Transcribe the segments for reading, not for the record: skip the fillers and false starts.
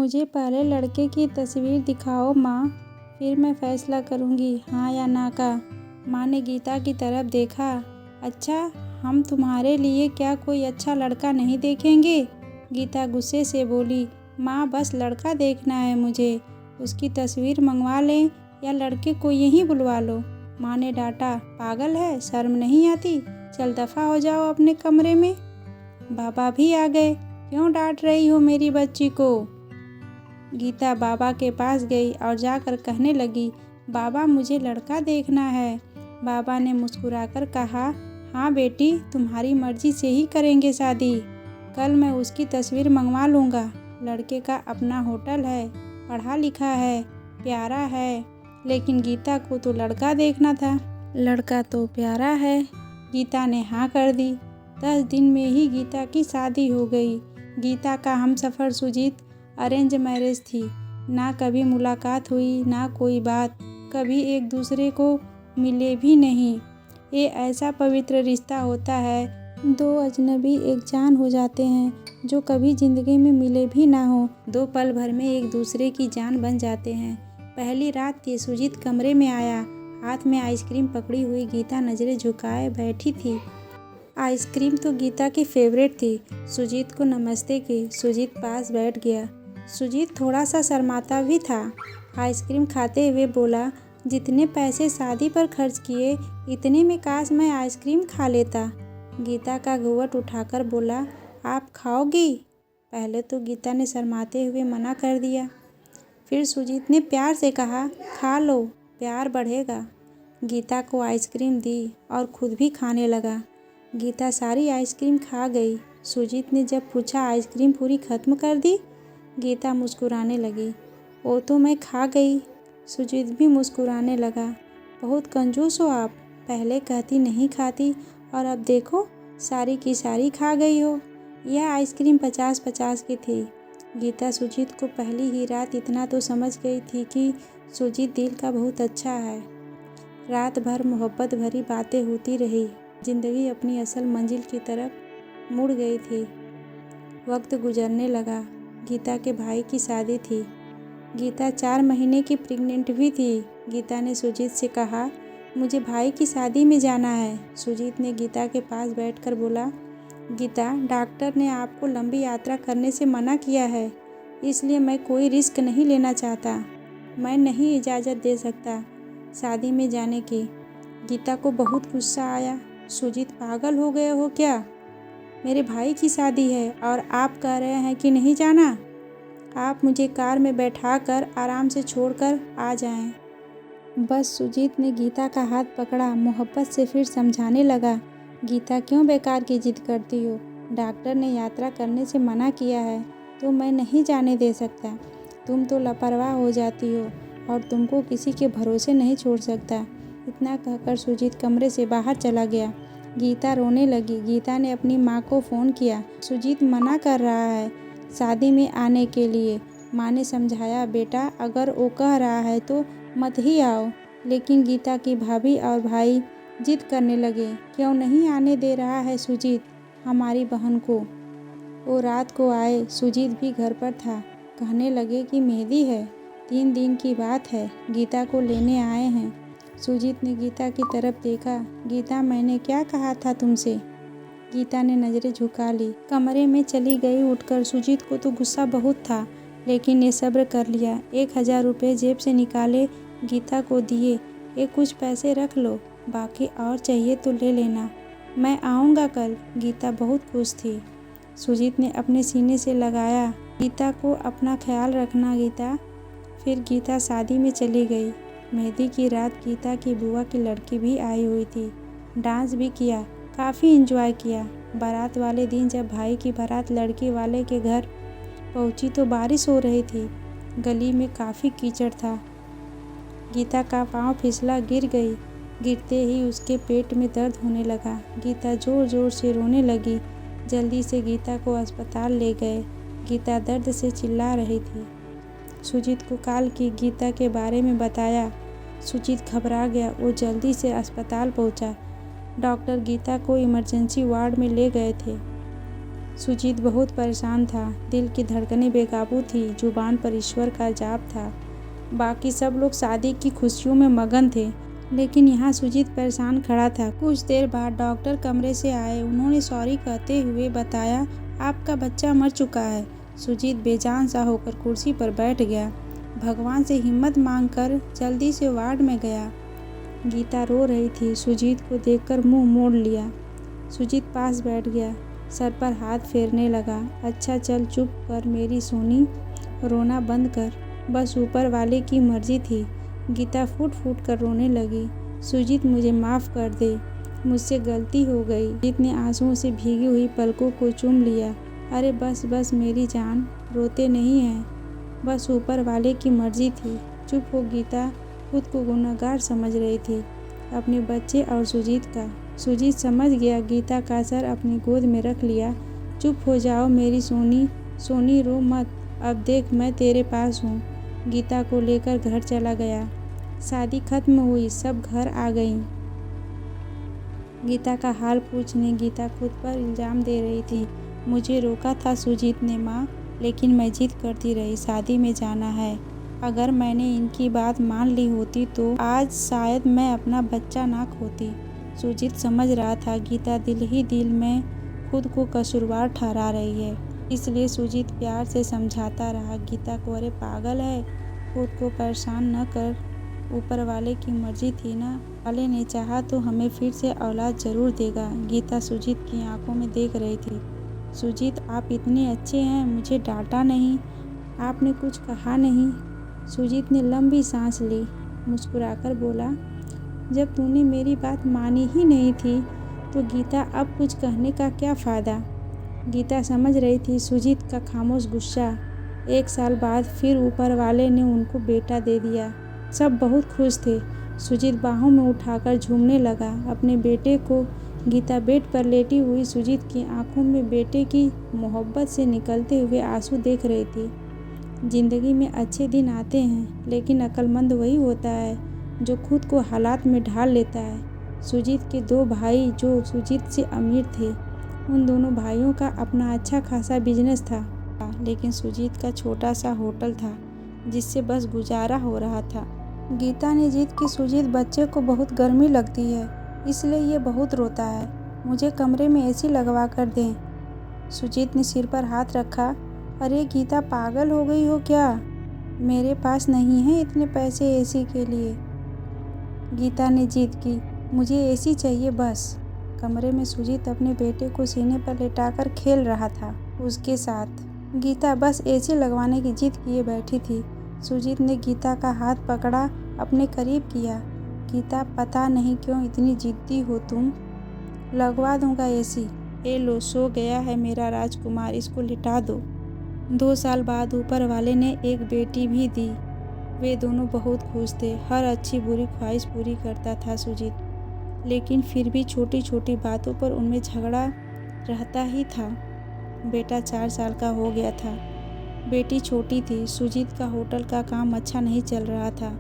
मुझे पहले लड़के की तस्वीर दिखाओ माँ, फिर मैं फैसला करूँगी हाँ या ना का। माँ ने गीता की तरफ देखा। अच्छा, हम तुम्हारे लिए क्या कोई अच्छा लड़का नहीं देखेंगे? गीता गुस्से से बोली। माँ, बस लड़का देखना है मुझे। उसकी तस्वीर मंगवा लें या लड़के को यहीं बुलवा लो। माँ ने डांटा। पागल है, शर्म नहीं आती? चल दफ़ा हो जाओ अपने कमरे में। बाबा भी आ गए। क्यों डांट रही हो मेरी बच्ची को? गीता बाबा के पास गई और जाकर कहने लगी, बाबा मुझे लड़का देखना है। बाबा ने मुस्कुराकर कहा, हाँ बेटी, तुम्हारी मर्जी से ही करेंगे शादी। कल मैं उसकी तस्वीर मंगवा लूँगा। लड़के का अपना होटल है, पढ़ा लिखा है, प्यारा है, लेकिन गीता को तो लड़का देखना था। लड़का तो प्यारा है। गीता ने हाँ कर दी। 10 दिन में ही गीता की शादी हो गई। गीता का हमसफ़र सुजीत अरेंज मैरिज थी। ना कभी मुलाकात हुई, ना कोई बात, कभी एक दूसरे को मिले भी नहीं। ये ऐसा पवित्र रिश्ता होता है, दो अजनबी एक जान हो जाते हैं जो कभी ज़िंदगी में मिले भी ना हो। 2 पल भर में एक दूसरे की जान बन जाते हैं। पहली रात थी। सुजीत कमरे में आया, हाथ में आइसक्रीम पकड़ी हुई गीता नज़रें झुकाए बैठी थी। आइसक्रीम तो गीता की फेवरेट थी। सुजीत को नमस्ते की। सुजीत पास बैठ गया। सुजीत थोड़ा सा शर्माता भी था। आइसक्रीम खाते हुए बोला, जितने पैसे शादी पर खर्च किए, इतने में काश मैं आइसक्रीम खा लेता। गीता का घूंघट उठाकर बोला, आप खाओगी? पहले तो गीता ने शर्माते हुए मना कर दिया। फिर सुजीत ने प्यार से कहा, खा लो, प्यार बढ़ेगा। गीता को आइसक्रीम दी और खुद भी खाने लगा। गीता सारी आइसक्रीम खा गई। सुजीत ने जब पूछा, आइसक्रीम पूरी ख़त्म कर दी? गीता मुस्कुराने लगी। वो तो मैं खा गई। सुजीत भी मुस्कुराने लगा। बहुत कंजूस हो आप, पहले कहती नहीं खाती और अब देखो सारी की सारी खा गई हो। यह आइसक्रीम 50-50 की थी। गीता सुजीत को पहली ही रात इतना तो समझ गई थी कि सुजीत दिल का बहुत अच्छा है। रात भर मोहब्बत भरी बातें होती रही। जिंदगी अपनी असल मंजिल की तरफ मुड़ गई थी। वक्त गुजरने लगा। गीता के भाई की शादी थी। गीता 4 महीने की प्रेग्नेंट भी थी। गीता ने सुजीत से कहा, मुझे भाई की शादी में जाना है। सुजीत ने गीता के पास बैठकर बोला, गीता, डॉक्टर ने आपको लंबी यात्रा करने से मना किया है, इसलिए मैं कोई रिस्क नहीं लेना चाहता। मैं नहीं इजाज़त दे सकता शादी में जाने की। गीता को बहुत गुस्सा आया। सुजीत, पागल हो गए हो क्या? मेरे भाई की शादी है और आप कह रहे हैं कि नहीं जाना? आप मुझे कार में बैठाकर आराम से छोड़कर आ जाएं। बस सुजीत ने गीता का हाथ पकड़ा, मोहब्बत से फिर समझाने लगा, गीता क्यों बेकार की जिद करती हो? डॉक्टर ने यात्रा करने से मना किया है तो मैं नहीं जाने दे सकता। तुम तो लापरवाह हो जाती हो और तुमको किसी के भरोसे नहीं छोड़ सकता। इतना कहकर सुजीत कमरे से बाहर चला गया। गीता रोने लगी। गीता ने अपनी माँ को फ़ोन किया। सुजीत मना कर रहा है शादी में आने के लिए। माँ ने समझाया, बेटा अगर वो कह रहा है तो मत ही आओ। लेकिन गीता की भाभी और भाई जिद करने लगे, क्यों नहीं आने दे रहा है सुजीत हमारी बहन को? वो रात को आए। सुजीत भी घर पर था। कहने लगे कि मेहंदी है, 3 दिन की बात है, गीता को लेने आए हैं। सुजीत ने गीता की तरफ देखा। गीता, मैंने क्या कहा था तुमसे? गीता ने नज़रें झुका ली, कमरे में चली गई उठकर। सुजीत को तो गुस्सा बहुत था, लेकिन ने सब्र कर लिया। 1000 रुपये जेब से निकाले, गीता को दिए। ये कुछ पैसे रख लो, बाकी और चाहिए तो ले लेना, मैं आऊँगा कल। गीता बहुत खुश थी। सुजीत ने अपने सीने से लगाया, गीता को अपना ख्याल रखना गीता। फिर गीता शादी में चली गई। मेहंदी की रात गीता की बुआ की लड़की भी आई हुई थी। डांस भी किया, काफ़ी एंजॉय किया। बारात वाले दिन जब भाई की बारात लड़की वाले के घर पहुंची तो बारिश हो रही थी। गली में काफ़ी कीचड़ था। गीता का पाँव फिसला, गिर गई। गिरते ही उसके पेट में दर्द होने लगा। गीता ज़ोर ज़ोर से रोने लगी। जल्दी से गीता को अस्पताल ले गए। गीता दर्द से चिल्ला रही थी। सुजीत को कॉल की, गीता के बारे में बताया। सुजीत घबरा गया। वो जल्दी से अस्पताल पहुंचा। डॉक्टर गीता को इमरजेंसी वार्ड में ले गए थे। सुजीत बहुत परेशान था। दिल की धड़कनें बेकाबू थी, जुबान पर ईश्वर का जाप था। बाकी सब लोग शादी की खुशियों में मगन थे, लेकिन यहाँ सुजीत परेशान खड़ा था। कुछ देर बाद डॉक्टर कमरे से आए। उन्होंने सॉरी कहते हुए बताया, आपका बच्चा मर चुका है। सुजीत बेजान सा होकर कुर्सी पर बैठ गया। भगवान से हिम्मत मांगकर जल्दी से वार्ड में गया। गीता रो रही थी। सुजीत को देखकर मुंह मोड़ लिया। सुजीत पास बैठ गया, सर पर हाथ फेरने लगा। अच्छा चल चुप कर मेरी सोनी, रोना बंद कर, बस ऊपर वाले की मर्जी थी। गीता फूट फूट कर रोने लगी। सुजीत मुझे माफ़ कर दे, मुझसे गलती हो गई। सुजीत ने आंसुओं से भीगी हुई पलकों को चूम लिया। अरे बस बस मेरी जान, रोते नहीं हैं, बस ऊपर वाले की मर्जी थी। चुप हो गीता खुद को गुनहगार समझ रही थी, अपने बच्चे और सुजीत का। सुजीत समझ गया। गीता का सर अपनी गोद में रख लिया। चुप हो जाओ मेरी सोनी, सोनी रो मत, अब देख मैं तेरे पास हूँ। गीता को लेकर घर चला गया। शादी खत्म हुई, सब घर आ गईं। गीता का हाल पूछने गीता खुद पर इल्ज़ाम दे रही थी। मुझे रोका था सुजीत ने माँ, लेकिन मैं जिद करती रही, शादी में जाना है। अगर मैंने इनकी बात मान ली होती तो आज शायद मैं अपना बच्चा ना खोती। सुजीत समझ रहा था गीता दिल ही दिल में खुद को कसूरवार ठहरा रही है, इसलिए सुजीत प्यार से समझाता रहा गीता को, अरे पागल है, खुद को परेशान न कर, ऊपर वाले की मर्जी थी ना, वाले ने चाहा तो हमें फिर से औलाद ज़रूर देगा। गीता सुजीत की आंखों में देख रही थी। सुजीत आप इतने अच्छे हैं, मुझे डांटा नहीं, आपने कुछ कहा नहीं। सुजीत ने लंबी सांस ली, मुस्कुराकर बोला, जब तूने मेरी बात मानी ही नहीं थी तो गीता अब कुछ कहने का क्या फ़ायदा। गीता समझ रही थी सुजीत का खामोश गुस्सा। 1 साल बाद फिर ऊपर वाले ने उनको बेटा दे दिया। सब बहुत खुश थे। सुजीत बाहों में उठाकर झूमने लगा अपने बेटे को। गीता बेड पर लेटी हुई सुजीत की आंखों में बेटे की मोहब्बत से निकलते हुए आंसू देख रही थी। ज़िंदगी में अच्छे दिन आते हैं, लेकिन अक्लमंद वही होता है जो खुद को हालात में ढाल लेता है। सुजीत के 2 भाई जो सुजीत से अमीर थे, उन दोनों भाइयों का अपना अच्छा खासा बिजनेस था, लेकिन सुजीत का छोटा सा होटल था जिससे बस गुजारा हो रहा था। गीता ने जिद की, सुजीत बच्चे को बहुत गर्मी लगती है, इसलिए ये बहुत रोता है, मुझे कमरे में एसी लगवा कर दें। सुजीत ने सिर पर हाथ रखा। अरे गीता पागल हो गई हो क्या, मेरे पास नहीं है इतने पैसे एसी के लिए। गीता ने जिद की, मुझे एसी चाहिए बस। कमरे में सुजीत अपने बेटे को सीने पर लेटाकर खेल रहा था उसके साथ। गीता बस एसी लगवाने की जिद किए बैठी थी। सुजीत ने गीता का हाथ पकड़ा, अपने करीब किया। गीता पता नहीं क्यों इतनी जिद्दी हो तुम, लगवा दूंगा एसी। ए लो, सो गया है मेरा राजकुमार, इसको लिटा दो। 2 साल बाद ऊपर वाले ने एक बेटी भी दी। वे दोनों बहुत खुश थे। हर अच्छी बुरी ख्वाहिश पूरी करता था सुजीत, लेकिन फिर भी छोटी छोटी बातों पर उनमें झगड़ा रहता ही था। बेटा 4 साल का हो गया था, बेटी छोटी थी। सुजीत का होटल का काम अच्छा नहीं चल रहा था।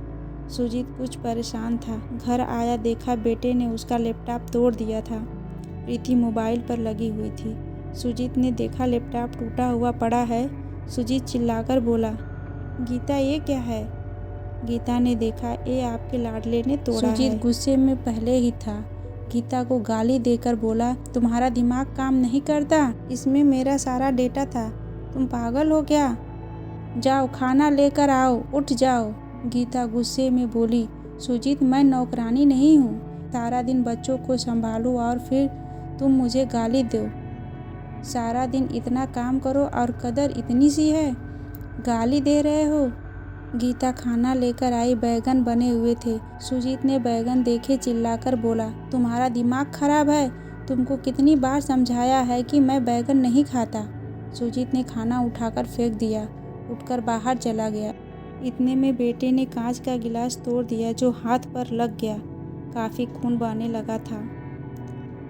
सुजीत कुछ परेशान था। घर आया, देखा बेटे ने उसका लैपटॉप तोड़ दिया था। प्रीति मोबाइल पर लगी हुई थी। सुजीत ने देखा लैपटॉप टूटा हुआ पड़ा है। सुजीत चिल्लाकर बोला, गीता ये क्या है। गीता ने देखा, ये आपके लाडले ने तोड़ा है। सुजीत गुस्से में पहले ही था। गीता को गाली देकर बोला, तुम्हारा दिमाग काम नहीं करता, इसमें मेरा सारा डेटा था, तुम पागल हो क्या। जाओ खाना लेकर आओ, उठ जाओ। गीता गुस्से में बोली, सुजीत मैं नौकरानी नहीं हूँ, सारा दिन बच्चों को संभालूं और फिर तुम मुझे गाली दो। सारा दिन इतना काम करो और कदर इतनी सी है, गाली दे रहे हो। गीता खाना लेकर आई, बैगन बने हुए थे। सुजीत ने बैगन देखे, चिल्लाकर बोला, तुम्हारा दिमाग खराब है, तुमको कितनी बार समझाया है कि मैं बैगन नहीं खाता। सुजीत ने खाना उठाकर फेंक दिया, उठकर बाहर चला गया। इतने में बेटे ने कांच का गिलास तोड़ दिया जो हाथ पर लग गया। काफ़ी खून बहने लगा था।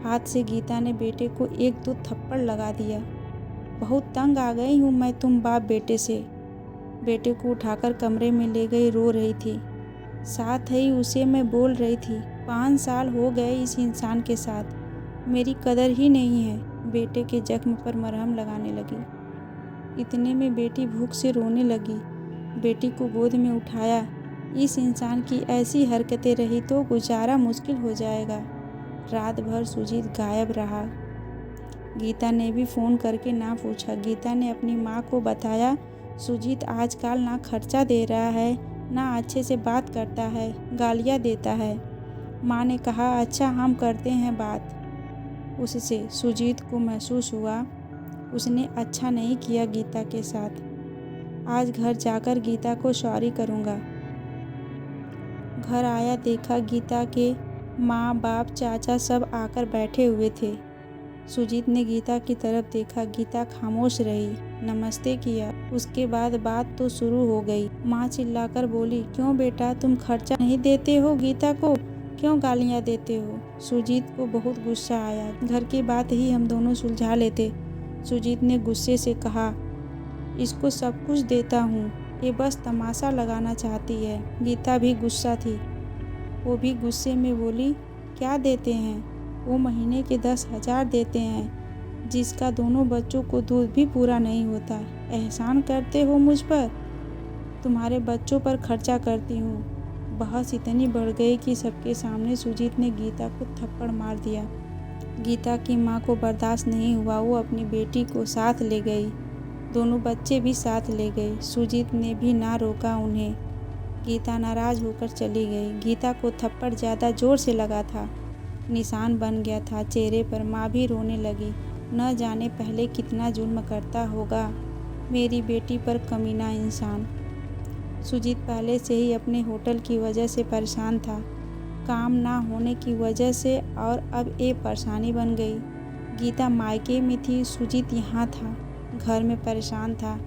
हाथ से गीता ने बेटे को 1-2 थप्पड़ लगा दिया। बहुत तंग आ गई हूँ मैं तुम बाप बेटे से। बेटे को उठाकर कमरे में ले गई, रो रही थी। साथ ही उसे मैं बोल रही थी, 5 साल हो गए इस इंसान के साथ, मेरी कदर ही नहीं है। बेटे के जख्म पर मरहम लगाने लगी। इतने में बेटी भूख से रोने लगी। बेटी को गोद में उठाया। इस इंसान की ऐसी हरकतें रही तो गुजारा मुश्किल हो जाएगा। रात भर सुजीत गायब रहा। गीता ने भी फ़ोन करके ना पूछा। गीता ने अपनी माँ को बताया, सुजीत आजकल ना खर्चा दे रहा है, ना अच्छे से बात करता है, गालियाँ देता है। माँ ने कहा, अच्छा हम करते हैं बात उससे। सुजीत को महसूस हुआ उसने अच्छा नहीं किया गीता के साथ। आज घर जाकर गीता को सॉरी करूँगा। घर आया, देखा गीता के माँ बाप चाचा सब आकर बैठे हुए थे। सुजीत ने गीता की तरफ देखा। गीता खामोश रही। नमस्ते किया। उसके बाद बात तो शुरू हो गई। माँ चिल्लाकर बोली, क्यों बेटा तुम खर्चा नहीं देते हो गीता को, क्यों गालियाँ देते हो? सुजीत को बहुत गुस्सा आया। घर की बात ही हम दोनों सुलझा लेते। सुजीत ने गुस्से से कहा, इसको सब कुछ देता हूँ, ये बस तमाशा लगाना चाहती है। गीता भी गुस्सा थी। वो भी गुस्से में बोली, क्या देते हैं? वो महीने के 10,000 देते हैं, जिसका दोनों बच्चों को दूध भी पूरा नहीं होता। एहसान करते हो मुझ पर? तुम्हारे बच्चों पर खर्चा करती हूँ। बहस इतनी बढ़ गई कि सबके सामने सुजीत ने गीता को थप्पड़ मार दिया। गीता की माँ को बर्दाश्त नहीं हुआ। वो अपनी बेटी को साथ ले गई। दोनों बच्चे भी साथ ले गए। सुजीत ने भी ना रोका उन्हें। गीता नाराज़ होकर चली गई। गीता को थप्पड़ ज़्यादा ज़ोर से लगा था, निशान बन गया था चेहरे पर। माँ भी रोने लगी। न जाने पहले कितना जुल्म करता होगा मेरी बेटी पर कमीना इंसान। सुजीत पहले से ही अपने होटल की वजह से परेशान था, काम ना होने की वजह से, और अब ये परेशानी बन गई। गीता मायके में थी, सुजीत यहाँ था, घर में परेशान था।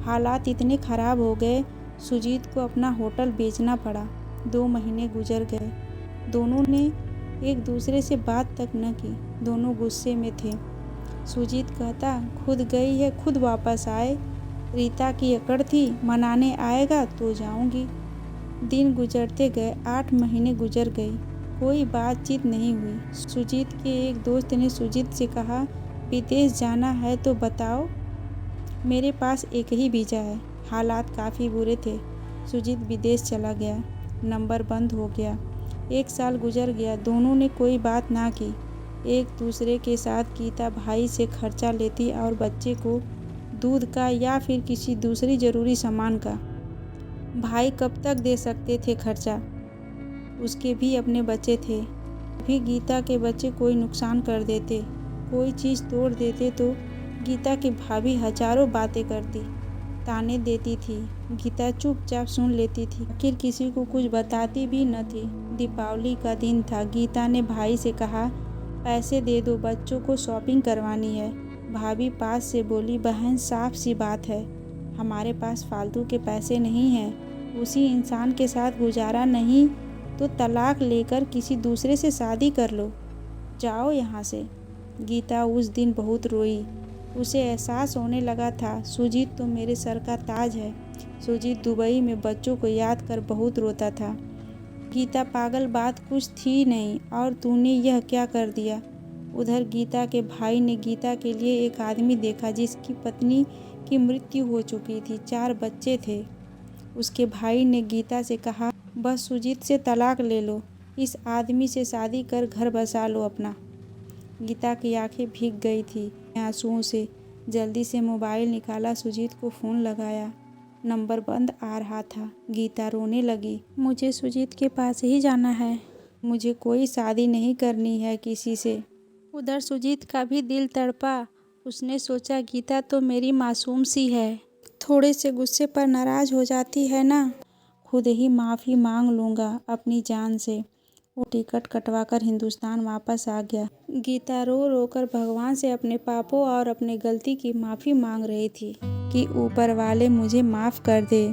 हालात इतने ख़राब हो गए, सुजीत को अपना होटल बेचना पड़ा। 2 महीने गुजर गए। दोनों ने एक दूसरे से बात तक न की। दोनों गुस्से में थे। सुजीत कहता, खुद गई है खुद वापस आए। रीता की अकड़ थी, मनाने आएगा तो जाऊंगी। दिन गुजरते गए। 8 महीने गुजर गई। कोई बातचीत नहीं हुई। सुजीत के एक दोस्त ने सुजीत से कहा, विदेश जाना है तो बताओ, मेरे पास एक ही वीज़ा है। हालात काफ़ी बुरे थे। सुजीत विदेश चला गया। नंबर बंद हो गया। 1 साल गुजर गया। दोनों ने कोई बात ना की। एक दूसरे के साथ गीता भाई से खर्चा लेती और बच्चे को दूध का या फिर किसी दूसरी ज़रूरी सामान का। भाई कब तक दे सकते थे खर्चा? उसके भी अपने बच्चे थे। भी गीता के बच्चे कोई नुकसान कर देते, कोई चीज़ तोड़ देते तो गीता की भाभी हजारों बातें करती, ताने देती थी। गीता चुपचाप सुन लेती थी, आखिर किसी को कुछ बताती भी न थी। दीपावली का दिन था। गीता ने भाई से कहा, पैसे दे दो, बच्चों को शॉपिंग करवानी है। भाभी पास से बोली, बहन साफ सी बात है, हमारे पास फालतू के पैसे नहीं हैं। उसी इंसान के साथ गुजारा नहीं तो तलाक लेकर किसी दूसरे से शादी कर लो, जाओ यहाँ से। गीता उस दिन बहुत रोई। उसे एहसास होने लगा था, सुजीत तो मेरे सर का ताज है। सुजीत दुबई में बच्चों को याद कर बहुत रोता था। गीता पागल, बात कुछ थी नहीं और तूने यह क्या कर दिया? उधर गीता के भाई ने गीता के लिए एक आदमी देखा जिसकी पत्नी की मृत्यु हो चुकी थी, 4 बच्चे थे। उसके भाई ने गीता से कहा, बस सुजीत से तलाक ले लो, इस आदमी से शादी कर घर बसा लो अपना। गीता की आंखें भीग गई थी आंसुओं से। जल्दी से मोबाइल निकाला, सुजीत को फ़ोन लगाया। नंबर बंद आ रहा था। गीता रोने लगी, मुझे सुजीत के पास ही जाना है, मुझे कोई शादी नहीं करनी है किसी से। उधर सुजीत का भी दिल तड़पा। उसने सोचा, गीता तो मेरी मासूम सी है, थोड़े से गुस्से पर नाराज़ हो जाती है ना, खुद ही माफ़ी मांग लूँगा अपनी जान से। वो टिकट कटवाकर हिंदुस्तान वापस आ गया। गीता रो रो कर भगवान से अपने पापों और अपने गलती की माफ़ी मांग रही थी कि ऊपर वाले मुझे माफ़ कर दे,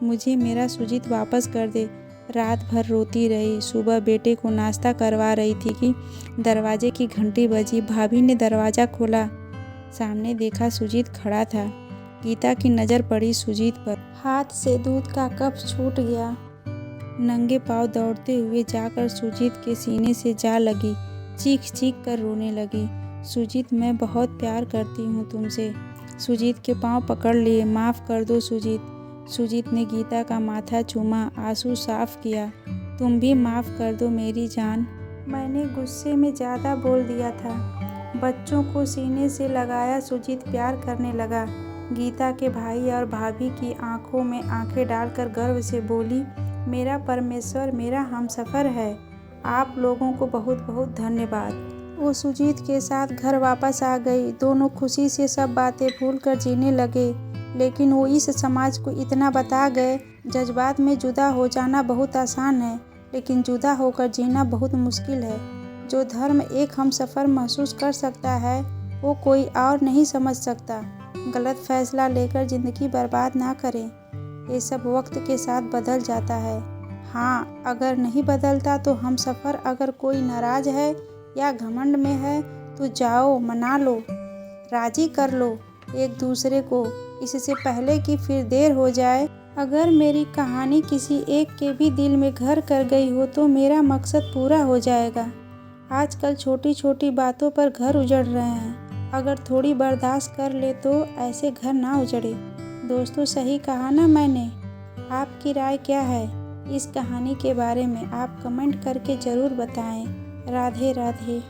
मुझे मेरा सुजीत वापस कर दे। रात भर रोती रही। सुबह बेटे को नाश्ता करवा रही थी कि दरवाजे की घंटी बजी। भाभी ने दरवाज़ा खोला। सामने देखा सुजीत खड़ा था। गीता की नज़र पड़ी सुजीत पर। हाथ से दूध का कप छूट गया। नंगे पांव दौड़ते हुए जाकर सुजीत के सीने से जा लगी, चीख चीख कर रोने लगी। सुजीत, मैं बहुत प्यार करती हूँ तुमसे। सुजीत के पाँव पकड़ लिए। माफ़ कर दो सुजीत। सुजीत ने गीता का माथा चूमा, आंसू साफ किया। तुम भी माफ़ कर दो मेरी जान। मैंने गुस्से में ज़्यादा बोल दिया था। बच्चों को सीने से लगाया सुजीत प्यार करने लगा। गीता के भाई और भाभी की आंखों में आंखें डालकर गर्व से बोली, मेरा परमेश्वर मेरा हमसफ़र है। आप लोगों को बहुत बहुत धन्यवाद। वो सुजीत के साथ घर वापस आ गई। दोनों खुशी से सब बातें भूलकर जीने लगे। लेकिन वो इस समाज को इतना बता गए, जज्बात में जुदा हो जाना बहुत आसान है, लेकिन जुदा होकर जीना बहुत मुश्किल है। जो धर्म एक हमसफ़र महसूस कर सकता है, वो कोई और नहीं समझ सकता। गलत फैसला लेकर ज़िंदगी बर्बाद ना करें। ये सब वक्त के साथ बदल जाता है। हाँ, अगर नहीं बदलता तो हमसफ़र अगर कोई नाराज़ है या घमंड में है तो जाओ, मना लो, राज़ी कर लो एक दूसरे को, इससे पहले कि फिर देर हो जाए। अगर मेरी कहानी किसी एक के भी दिल में घर कर गई हो तो मेरा मकसद पूरा हो जाएगा। आजकल छोटी छोटी बातों पर घर उजड़ रहे हैं। अगर थोड़ी बर्दाश्त कर ले तो ऐसे घर ना उजड़े। दोस्तों, सही कहा ना मैंने? आपकी राय क्या है इस कहानी के बारे में? आप कमेंट करके ज़रूर बताएं। राधे राधे।